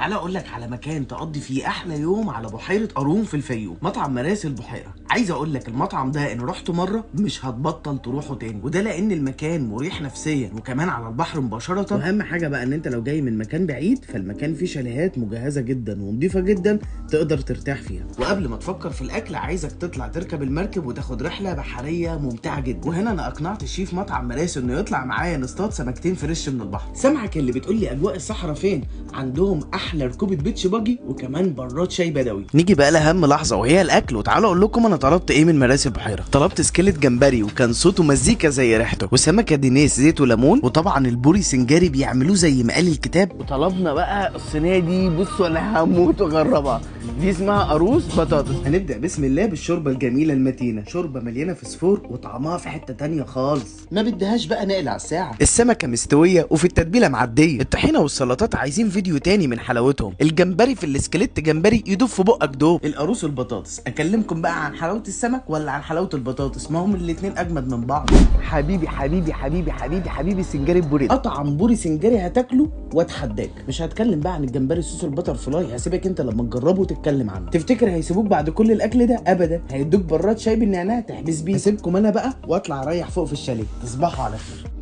تعالى اقول لك على مكان تقضي فيه احلى يوم على بحيره قارون في الفيوم، مطعم مراسي البحيره. عايز اقول لك المطعم ده ان رحته مره مش هتبطل تروحه تاني، وده لان المكان مريح نفسيا وكمان على البحر مباشره. واهم حاجه بقى ان انت لو جاي من مكان بعيد فالمكان فيه شاليهات مجهزه جدا ونضيفه جدا تقدر ترتاح فيها. وقبل ما تفكر في الاكل عايزك تطلع تركب المركب وتاخد رحله بحريه ممتعه جدا. وهنا انا اقنعت الشيف مطعم مراسي انه يطلع معايا نصطاد سمكتين فريش من البحر. سامعك اللي بتقول لي اجواء الصحراء فين؟ عندهم احلى ركوبه بيتش باجي وكمان براد شاي بدوي. نيجي بقى لاهم لحظه وهي الاكل، وتعالوا اقول لكم انا طلبت ايه من مراسي البحيره. طلبت سكيلت جمبري وكان صوته مزيكا زي ريحته، وسمكه دينيس زيت وليمون، وطبعا البوري سنجاري بيعملوه زي ما قال الكتاب. وطلبنا بقى الصينيه دي، بصوا انا هموت واجربها، دي اسمها قاروص بطاطس. هنبدا بسم الله بالشوربه الجميله المتينه، شوربه مليانه فسفور وطعمها في حته تانية خالص، ما بدهاش بقى نقل على الساعه. السمكه مستويه وفي التتبيله معديه. الطحينه والسلطات عايزين فيديو تاني من حلاوتهم. الجمبري في الاسكليت جمبري يدوب في بقك دوب. القاروص البطاطس، اكلمكم بقى عن حلاوه السمك ولا عن حلاوه البطاطس؟ ما هم الاثنين اجمد من بعض. حبيبي حبيبي حبيبي حبيبي حبيبي السنجاري البوري، اطعم بوري سنجاري هتاكله واتحداك. مش هتكلم بقى عن الجمبري صوص البتر فلاي، هسيبك انت لما تجربه وتتكلم عنه. تفتكر هيسيبوك بعد كل الاكل ده؟ ابدا، هيدوك براد شاي بالنعناع تحبس بيه. هسيبكم انا بقى واطلع اريح فوق في الشاليه. تصبحوا على خير.